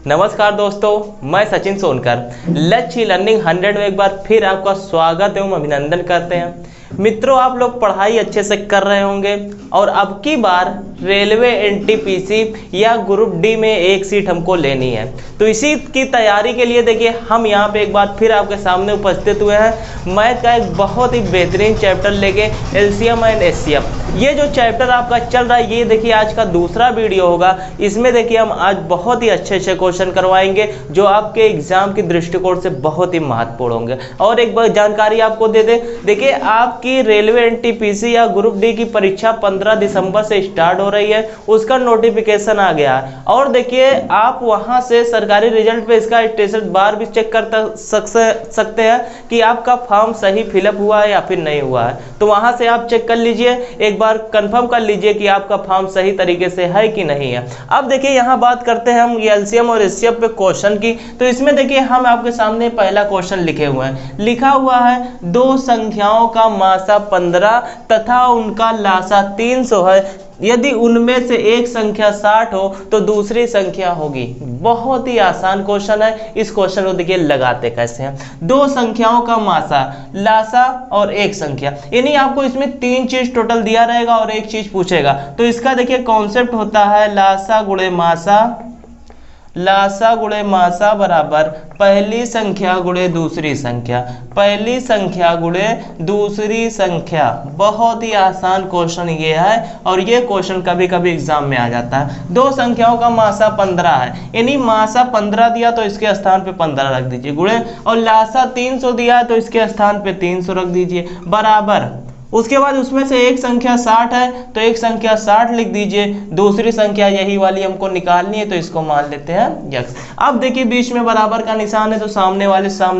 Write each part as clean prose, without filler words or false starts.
नमस्कार दोस्तों, मैं सचिन सोनकर लक्ष्य लर्निंग 100 में एक बार फिर आपका स्वागत एवं अभिनंदन करते हैं। मित्रों, आप लोग पढ़ाई अच्छे से कर रहे होंगे और अब की बार रेलवे एनटीपीसी या ग्रुप डी में एक सीट हमको लेनी है, तो इसी की तैयारी के लिए देखिए हम यहाँ पे एक बार फिर आपके सामने उपस्थित हुए हैं। मैथ का एक बहुत ही बेहतरीन चैप्टर लेके एलसीएम एंड एचसीएफ। ये जो चैप्टर आपका चल रहा है, ये देखिए आज का दूसरा वीडियो होगा। इसमें देखिए हम आज बहुत ही अच्छे अच्छे क्वेश्चन करवाएंगे जो आपके एग्जाम के दृष्टिकोण से बहुत ही महत्वपूर्ण होंगे। और एक बार जानकारी आपको दे दे, देखिए आपकी रेलवे एनटीपीसी या ग्रुप डी की परीक्षा 15 दिसंबर से स्टार्ट हो रही है, उसका नोटिफिकेशन आ गया है। और देखिए आप वहां से सरकारी रिजल्ट पे इसका स्टेटस बार भी चेक कर सकते हैं कि आपका फॉर्म सही फिलअप हुआ है या फिर नहीं हुआ है। तो वहां से आप चेक कर लीजिए, एक बार कंफर्म कर लीजिए कि आपका फॉर्म सही तरीके से है कि नहीं है। अब देखिए यहाँ बात करते हैं हम एलसीएम और एचसीएफ पे क्वेश्चन की। तो इसमें देखिए हम आपके सामने पहला क्वेश्चन लिखे हुए हैं। लिखा हुआ है दो संख्याओं का मासा 15 तथा उनका लासा 300 है। यदि उनमें से एक संख्या 60 हो तो दूसरी संख्या होगी। बहुत ही आसान क्वेश्चन है। इस क्वेश्चन को देखिए लगाते कैसे हैं। दो संख्याओं का मासा, लासा और एक संख्या, यानी आपको इसमें तीन चीज टोटल दिया रहेगा और एक चीज पूछेगा। तो इसका देखिए कॉन्सेप्ट होता है लासा गुणे मासा। लासा गुणे मासा बराबर पहली संख्या गुणे दूसरी संख्या, पहली संख्या गुणे दूसरी संख्या। बहुत ही आसान क्वेश्चन ये है और ये क्वेश्चन कभी कभी एग्जाम में आ जाता है। दो संख्याओं का मासा 15 है, यानी मासा 15 दिया तो इसके स्थान पे 15 रख दीजिए गुणे, और लासा 300 दिया है तो इसके स्थान पे 300 रख दीजिए बराबर। उसके बाद उसमें से एक संख्या 60 है तो एक संख्या 60 लिख दीजिए, दूसरी संख्या यही वाली हमको निकालनी है तो इसको मान लेते हैं यक्स। अब देखिए बीच में बराबर का निशान है तो सामने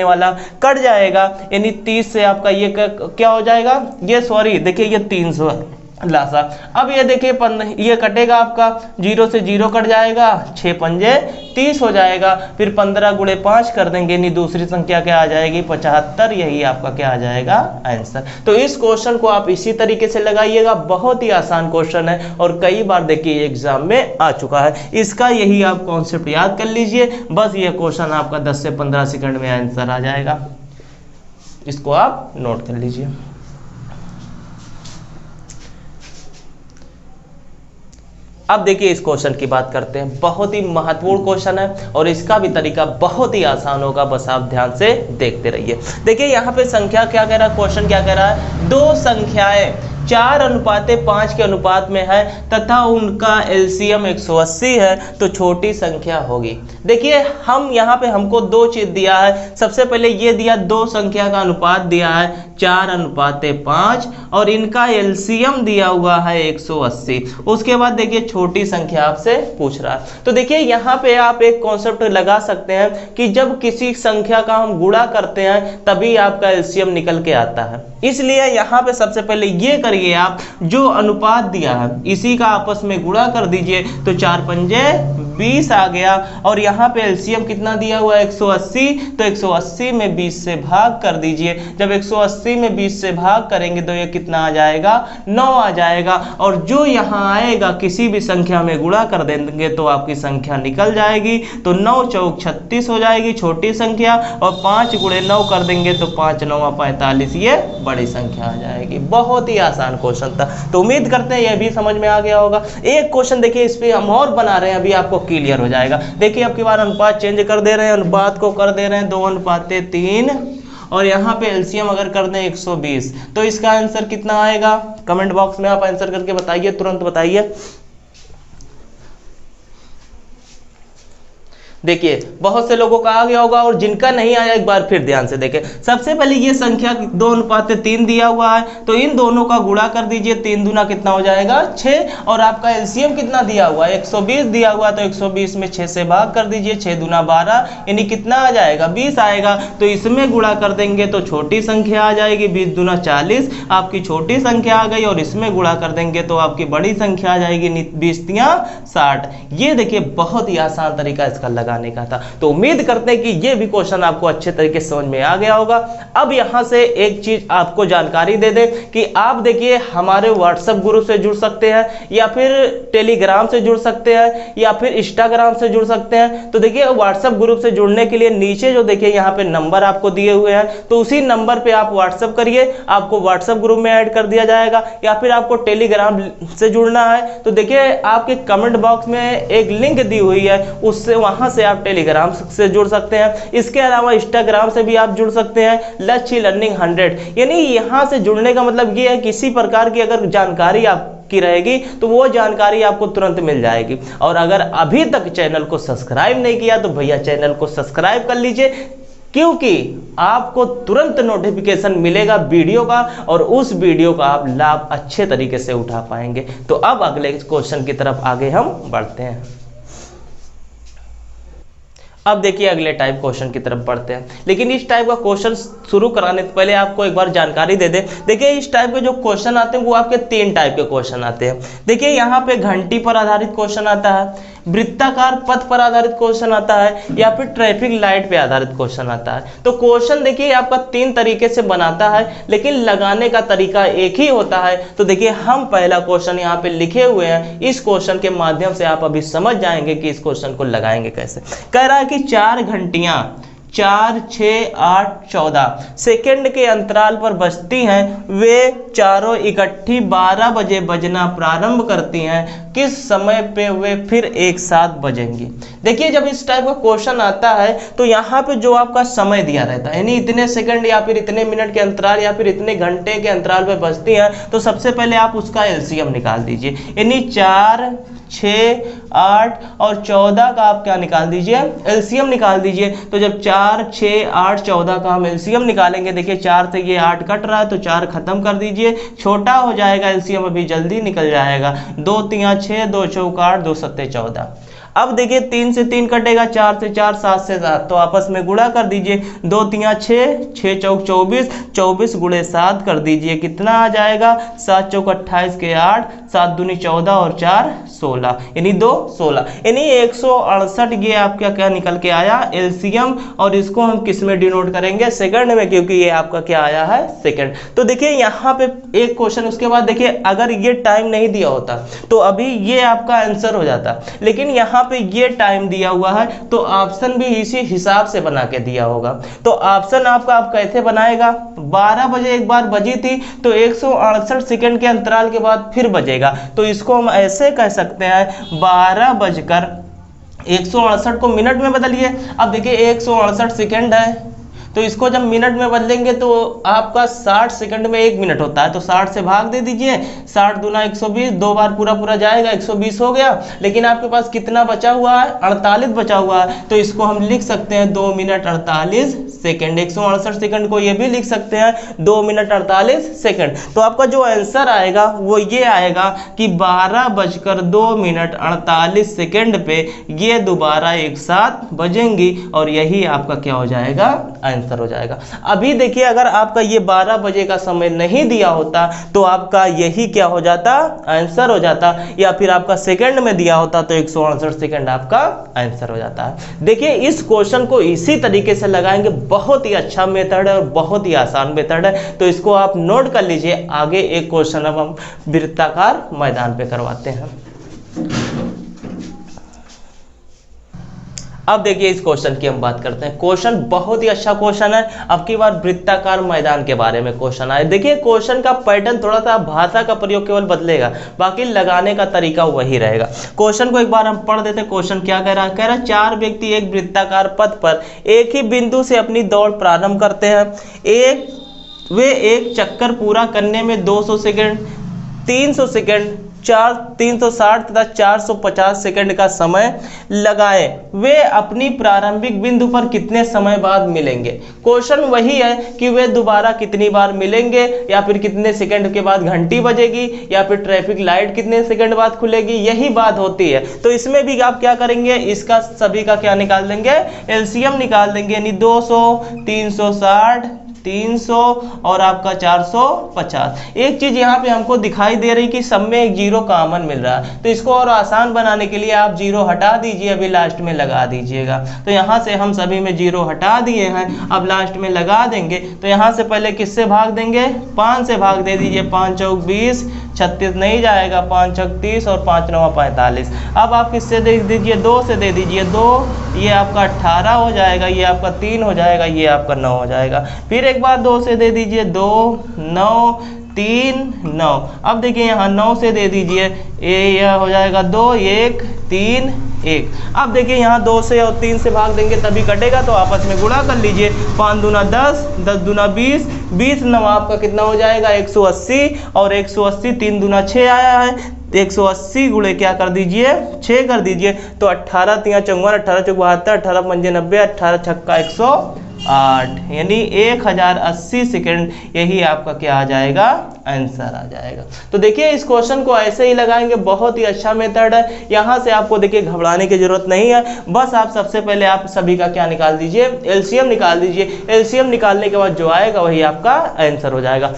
वाला कट जाएगा, यानी 30 से आपका ये क्या हो जाएगा, ये सॉरी देखिए ये 300 है लासा। अब ये देखिए ये कटेगा आपका, 0 से 0 कट जाएगा, 6 पंजे 30 हो जाएगा। फिर 15 गुणे 5 कर देंगे, यानी दूसरी संख्या क्या आ जाएगी 75। यही आपका क्या आ जाएगा आंसर। तो इस क्वेश्चन को आप इसी तरीके से लगाइएगा। बहुत ही आसान क्वेश्चन है और कई बार देखिए एग्जाम में आ चुका है। इसका यही आप कॉन्सेप्ट याद कर लीजिए, बस ये क्वेश्चन आपका 10 से 15 सेकंड में आंसर आ जाएगा। इसको आप नोट कर लीजिए। अब देखिए इस क्वेश्चन की बात करते हैं। बहुत ही महत्वपूर्ण क्वेश्चन है और इसका भी तरीका बहुत ही आसान होगा, बस आप ध्यान से देखते रहिए। देखिए यहाँ पे संख्या क्या कह रहा है, क्वेश्चन क्या कह रहा है, दो संख्याएं 4:5 के अनुपात में है तथा उनका एलसीएम 180 है तो छोटी संख्या होगी। देखिए हम यहाँ पे हमको दो चीज दिया है। सबसे पहले ये दिया, दो संख्या का अनुपात दिया है 4:5 और इनका एलसीएम दिया हुआ है 180। उसके बाद देखिए छोटी संख्या आपसे पूछ रहा है। तो देखिए यहाँ पे आप एक कॉन्सेप्ट लगा सकते हैं कि जब किसी संख्या का हम गुणा करते हैं तभी आपका एलसीएम निकल के आता है। इसलिए यहाँ पे सबसे पहले ये करिए, आप जो अनुपात दिया है इसी का आपस में गुणा कर दीजिए तो 4 पंजे 20 आ गया। और यहाँ पे एलसीएम कितना दिया हुआ है 180, तो 180 में 20 से भाग कर दीजिए। जब 180 में 20 से भाग करेंगे तो ये कितना आ जाएगा 9 आ जाएगा। और जो यहाँ आएगा किसी भी संख्या में गुणा कर देंगे तो आपकी संख्या निकल जाएगी। तो 9 चौक 36 हो जाएगी छोटी संख्या, और 5 गुणे 9 कर देंगे तो 5 9 45 ये बड़ी संख्या आ जाएगी। बहुत ही आसान क्वेश्चन था, तो उम्मीद करते हैं ये भी समझ में आ गया होगा। एक क्वेश्चन देखिए इस पे हम और बना रहे हैं, अभी आपको क्लियर हो जाएगा। देखिए अब की बार अनुपात चेंज कर दे रहे हैं, अनुपात को कर दे रहे हैं 2:3 और यहाँ पे एलसीएम अगर कर दें 120 तो इसका आंसर कितना आएगा। कमेंट बॉक्स में आप आंसर करके बताइए, तुरंत बताइए। देखिए बहुत से लोगों का आ गया होगा और जिनका नहीं आया एक बार फिर ध्यान से देखें। सबसे पहले ये संख्या 2:3 दिया हुआ है तो इन दोनों का गुणा कर दीजिए, 3 दूना कितना हो जाएगा 6। और आपका एलसीएम कितना दिया हुआ है 120 दिया हुआ, तो 120 में 6 से भाग कर दीजिए, 6 दूना 12, यानी कितना आ जाएगा 20 आएगा। तो इसमें गुणा कर देंगे तो छोटी संख्या आ जाएगी, 20 दूना 40 आपकी छोटी संख्या आ गई। और इसमें गुणा कर देंगे तो आपकी बड़ी संख्या आ जाएगी, 20 तिया 60। ये देखिए बहुत ही आसान तरीका इसका लगा लगाने का था। तो उम्मीद करते हैं कि ये भी क्वेश्चन आपको अच्छे तरीके से समझ में आ गया होगा। अब यहाँ से एक चीज आपको जानकारी दे दें कि आप देखिए हमारे व्हाट्सएप ग्रुप से जुड़ सकते हैं, या फिर टेलीग्राम से जुड़ सकते हैं, या फिर इंस्टाग्राम से जुड़ सकते हैं। तो देखिए व्हाट्सएप ग्रुप से जुड़ने के लिए नीचे जो देखिए यहाँ पे नंबर आपको दिए हुए हैं, तो उसी नंबर पे आप व्हाट्सएप करिए, आपको व्हाट्सएप ग्रुप में ऐड कर दिया जाएगा। या फिर आपको टेलीग्राम से जुड़ना है तो देखिए आपके कमेंट बॉक्स में एक लिंक दी हुई है, उससे वहां से आप टेलीग्राम से जुड़ सकते हैं। इसके अलावा इंस्टाग्राम से भी आप जुड़ सकते हैं, लक्ष्य लर्निंग 100। यानी यहां से जुड़ने का मतलब ये है किसी प्रकार की अगर जानकारी आपकी रहेगी तो वो जानकारी आपको तुरंत मिल जाएगी। और अगर अभी तक चैनल को सब्सक्राइब नहीं किया तो भैया चैनल को सब्सक्राइब कर लीजिए, क्योंकि आपको तुरंत नोटिफिकेशन मिलेगा वीडियो का, और उस वीडियो का आप लाभ अच्छे तरीके से उठा पाएंगे। तो अब अगले क्वेश्चन की तरफ आगे हम बढ़ते हैं। अब देखिए अगले टाइप क्वेश्चन की तरफ बढ़ते हैं, लेकिन इस टाइप का क्वेश्चन शुरू कराने से पहले आपको एक बार जानकारी दे दें। देखिए इस टाइप के जो क्वेश्चन आते हैं वो आपके 3 टाइप के क्वेश्चन आते हैं। देखिए यहाँ पे घंटी पर आधारित क्वेश्चन आता है, वृत्ताकार पथ पर आधारित क्वेश्चन आता है, या फिर ट्रैफिक लाइट पे आधारित क्वेश्चन आता है। तो क्वेश्चन देखिए आपका 3 तरीके से बनाता है, लेकिन लगाने का तरीका एक ही होता है। तो देखिए हम पहला क्वेश्चन यहाँ पे लिखे हुए हैं, इस क्वेश्चन के माध्यम से आप अभी समझ जाएंगे कि इस क्वेश्चन को लगाएंगे कैसे। कह रहा है कि 4 घंटियां 4, 6, 8, 14 सेकेंड के अंतराल पर बजती हैं, वे चारों इकट्ठी 12 बजे बजना प्रारंभ करती हैं। किस समय पे वे फिर एक साथ बजेंगी? देखिए जब इस टाइप का क्वेश्चन आता है तो यहाँ पे जो आपका समय दिया रहता है, यानी इतने सेकंड या फिर इतने मिनट के अंतराल या फिर इतने घंटे के अंतराल पे बजती हैं, तो सबसे पहले आप उसका एलसीएम निकाल दीजिए। यानी 4, 6, 8 और 14 का आप क्या निकाल दीजिए? एलसीएम निकाल दीजिए। तो जब 4, 6, 8, 14 का हम एलसीएम निकालेंगे, देखिए 4 से ये 8 कट रहा है तो 4 खत्म कर दीजिए, छोटा हो जाएगा एलसीएम, अभी जल्दी निकल जाएगा। 2 3 6, 2 चौक 8, 2 सत्ते 14। अब देखिए 3 से 3 कटेगा, 4 से 4, 7 से 7, तो आपस में गुणा कर दीजिए। 2 3 6, 6 चौक 24, 24 गुणे 7 कर दीजिए, कितना आ जाएगा? 7 चौक 28 के 8, 7 दूनी 14 और 4 16, यानी 2 16, यानी 168 ये आपका क्या निकल के आया? एलसीएम। और इसको हम किस में डिनोट करेंगे? सेकंड में, क्योंकि ये आपका क्या आया है? सेकंड। तो देखिए यहाँ पे एक क्वेश्चन, उसके बाद देखिए अगर ये टाइम नहीं दिया होता तो अभी ये आपका आंसर हो जाता, लेकिन यहाँ पे ये टाइम दिया हुआ है तो ऑप्शन भी इसी हिसाब से बना के दिया होगा। तो ऑप्शन आपका आप कैसे बनाएगा? 12 बजे एक बार बजी थी तो 168 सेकंड के अंतराल के बाद फिर बजेगा, तो इसको हम ऐसे कह सकते हैं 12 बजकर 168 को मिनट में बदलिए। अब देखिए 168 सेकंड है, तो इसको जब मिनट में बदलेंगे तो आपका 60 सेकंड में 1 मिनट होता है, तो 60 से भाग दे दीजिए। 60 दूना 120, 2 बार पूरा पूरा जाएगा, 120 हो गया। लेकिन आपके पास कितना बचा हुआ है? 48 बचा हुआ है, तो इसको हम लिख सकते हैं 2 मिनट 48 सेकंड। 168 सेकंड को ये भी लिख सकते हैं 2 मिनट 48 सेकंड। तो आपका जो आंसर आएगा वो ये आएगा कि 12 बजकर 2 मिनट 48 सेकंड पे ये दोबारा एक साथ बजेंगी, और यही आपका क्या हो जाएगा? आंसर हो जाएगा। अभी देखिए अगर आपका ये 12 बजे का समय नहीं दिया होता तो आपका यही क्या हो जाता? आंसर हो जाता, या फिर आपका सेकंड में दिया होता तो 168 सेकंड आपका आंसर हो जाता है। देखिए इस क्वेश्चन को इसी तरीके से लगाएंगे, बहुत ही अच्छा मेथड है और बहुत ही आसान मेथड है, तो इसको आप नोट कर लीजिए। आगे एक क्वेश्चन अब हम वृत्ताकार मैदान पे करवाते हैं। अब देखिए इस क्वेश्चन की हम बात करते हैं। क्वेश्चन बहुत ही अच्छा क्वेश्चन है, अब की बार वृत्ताकार मैदान के बारे में क्वेश्चन आए। देखिए क्वेश्चन का पैटर्न थोड़ा सा भाषा का प्रयोग केवल बदलेगा, बाकी लगाने का तरीका वही रहेगा। क्वेश्चन को एक बार हम पढ़ देते हैं। क्वेश्चन क्या कह रहा है? कह रहा है 4 व्यक्ति एक वृत्ताकार पथ पर एक ही बिंदु से अपनी दौड़ प्रारंभ करते हैं। वे एक चक्कर पूरा करने में 200 सेकेंड, 300 सेकेंड, 360 तथा 450 सेकंड का समय लगाएं। वे अपनी प्रारंभिक बिंदु पर कितने समय बाद मिलेंगे? क्वेश्चन वही है कि वे दोबारा कितनी बार मिलेंगे, या फिर कितने सेकंड के बाद घंटी बजेगी, या फिर ट्रैफिक लाइट कितने सेकंड बाद खुलेगी, यही बात होती है। तो इसमें भी आप क्या करेंगे? इसका सभी का क्या निकाल देंगे? एलसीएम निकाल देंगे, यानी 200, 360, 300 और आपका 450। एक चीज यहाँ पे हमको दिखाई दे रही कि सब में एक जीरो कॉमन मिल रहा है, तो इसको और आसान बनाने के लिए आप जीरो हटा दीजिए, अभी लास्ट में लगा दीजिएगा। तो यहाँ से हम सभी में जीरो हटा दिए हैं, अब लास्ट में लगा देंगे। तो यहाँ से पहले किससे भाग देंगे, 5 से भाग दे दीजिए। 5 चौक 20, 36 नहीं जाएगा, 5 चौक 30 और 5 9 45। अब आप किससे दे दीजिए, 2 से दे दीजिए। 2 ये आपका 18 हो जाएगा, ये आपका 3 हो जाएगा, ये आपका 9 हो जाएगा। फिर एक बार 2 से दे दीजिए, 2 9 3 9। अब देखिए यहाँ 9 से दे दीजिए, यह हो जाएगा 2 1 3 1। अब देखिए यहाँ 2 से और 3 से भाग देंगे तभी कटेगा, तो आपस में गुणा कर लीजिए। 5 दूना 10, 10 दूना 20, 20 9 आपका कितना हो जाएगा 180, और 180 3 दूना 6 आया है, 180 गुणे क्या कर दीजिए 6 कर दीजिए। तो 18 3 54, 18 चौक 72, 18 पंजे 90, 18 छक्का 108, यानी 1080 सेकेंड। यही आपका क्या आ जाएगा, आंसर आ जाएगा। तो देखिए इस क्वेश्चन को ऐसे ही लगाएंगे, बहुत ही अच्छा मेथड है। यहाँ से आपको देखिए घबराने की जरूरत नहीं है, बस आप सबसे पहले आप सभी का क्या निकाल दीजिए, एलसीएम निकाल दीजिए। एलसीएम निकालने के बाद जो आएगा वही आपका आंसर हो जाएगा।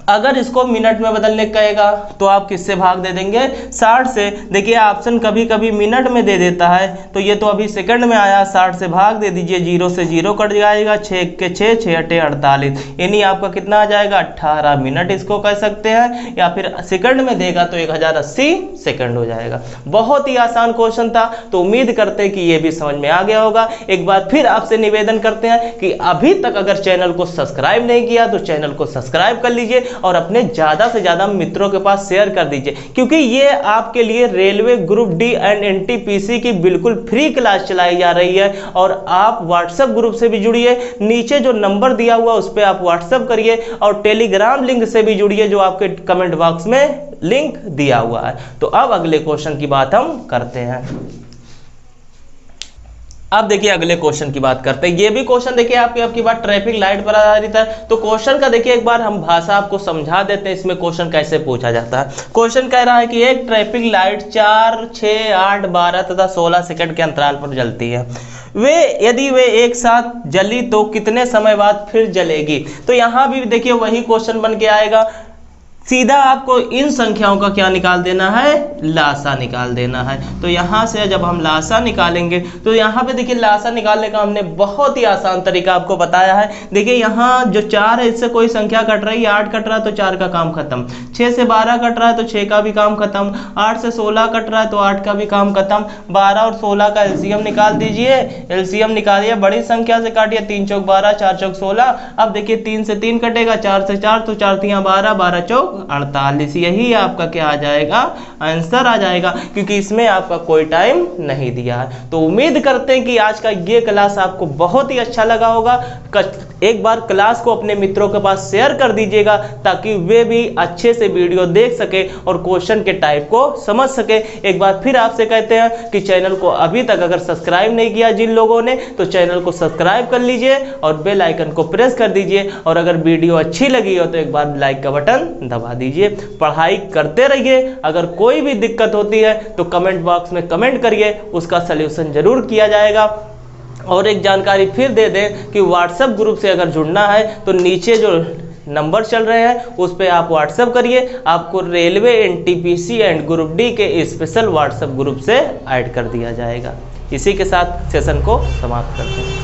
अगर इसको मिनट में बदलने कहेगा तो आप किससे भाग दे देंगे, 60 से। देखिए ऑप्शन कभी कभी मिनट में दे देता है, तो ये तो अभी सेकंड में आया, 60 से भाग दे दीजिए। 0 से 0 कट जाएगा, 6 के 6, 6 8 48, यानी आपका कितना आ जाएगा 18 मिनट इसको कह सकते हैं, या फिर सेकंड में देगा तो 1080 सेकंड हो जाएगा। बहुत ही आसान क्वेश्चन था, तो उम्मीद करते हैं कि ये भी समझ में आ गया होगा। एक बार फिर आपसे निवेदन करते हैं कि अभी तक अगर चैनल को सब्सक्राइब नहीं किया तो चैनल को सब्सक्राइब कर लीजिए और अपने ज्यादा से ज्यादा मित्रों के पास शेयर कर दीजिए, क्योंकि ये आपके लिए railway group D and NTPC की बिल्कुल फ्री क्लास चलाई जा रही है। और आप व्हाट्सएप ग्रुप से भी जुड़िए, नीचे जो नंबर दिया हुआ उस पर आप व्हाट्सएप करिए, और टेलीग्राम लिंक से भी जुड़िए जो आपके कमेंट बॉक्स में लिंक दिया हुआ है। तो अब अगले क्वेश्चन की बात हम करते हैं। अब देखिए अगले क्वेश्चन की बात करते हैं। ये भी क्वेश्चन देखिए आपकी बात ट्रैफिक लाइट पर आधारित है। तो क्वेश्चन का देखिए एक बार हम भाषा आपको समझा देते हैं, इसमें क्वेश्चन कैसे पूछा जाता है। क्वेश्चन कह रहा है कि एक ट्रैफिक लाइट 4, 6, 8, 12 तथा 16 सेकंड के अंतराल पर जलती है। यदि वे एक साथ जली तो कितने समय बाद फिर जलेगी। तो यहाँ भी देखिए वही क्वेश्चन बन के आएगा। सीधा आपको इन संख्याओं का क्या निकाल देना है, लासा निकाल देना है। तो यहाँ से जब हम लासा निकालेंगे तो यहाँ पे देखिए लासा निकालने का हमने बहुत ही आसान तरीका आपको बताया है। देखिए यहाँ जो 4 है इससे कोई संख्या कट रही है, 8 कट रहा है तो 4 का काम खत्म, 6 से 12 कट रहा है तो 6 का भी काम खत्म, 8 से 16 कट रहा है तो 8 का भी काम खत्म। 12 और 16 का एलसीएम निकाल दीजिए, एलसीएम निकालिए, बड़ी संख्या से काटिए, 3 चौक 12, 4 चौक 16। अब देखिए 3 से 3 कटेगा, 4 से 4 तो 4 3 12, 12 चौक 48। यही आपका क्या आ जाएगा, आंसर आ जाएगा, क्योंकि इसमें आपका कोई टाइम नहीं दिया है। तो उम्मीद करते हैं कि आज का ये क्लास आपको बहुत ही अच्छा लगा होगा। एक बार क्लास को अपने मित्रों के पास शेयर कर दीजिएगा ताकि वे भी अच्छे से वीडियो देख सके और क्वेश्चन के टाइप को समझ सके। एक बार फिर आपसे कहते हैं कि चैनल को अभी तक अगर सब्सक्राइब नहीं किया जिन लोगों ने, तो चैनल को सब्सक्राइब कर लीजिए और बेल आइकन को प्रेस कर दीजिए। और अगर वीडियो अच्छी लगी हो तो एक बार लाइक का बटन दबा दीजिए। पढ़ाई करते रहिए, अगर कोई भी दिक्कत होती है तो कमेंट बॉक्स में कमेंट करिए, उसका सलूशन जरूर किया जाएगा। और एक जानकारी फिर दे दें कि व्हाट्सएप ग्रुप से अगर जुड़ना है तो नीचे जो नंबर चल रहे हैं उस पर आप व्हाट्सएप करिए, आपको railway NTPC and group D के स्पेशल व्हाट्सएप ग्रुप से ऐड कर दिया जाएगा। इसी के साथ सेशन को समाप्त करते हैं।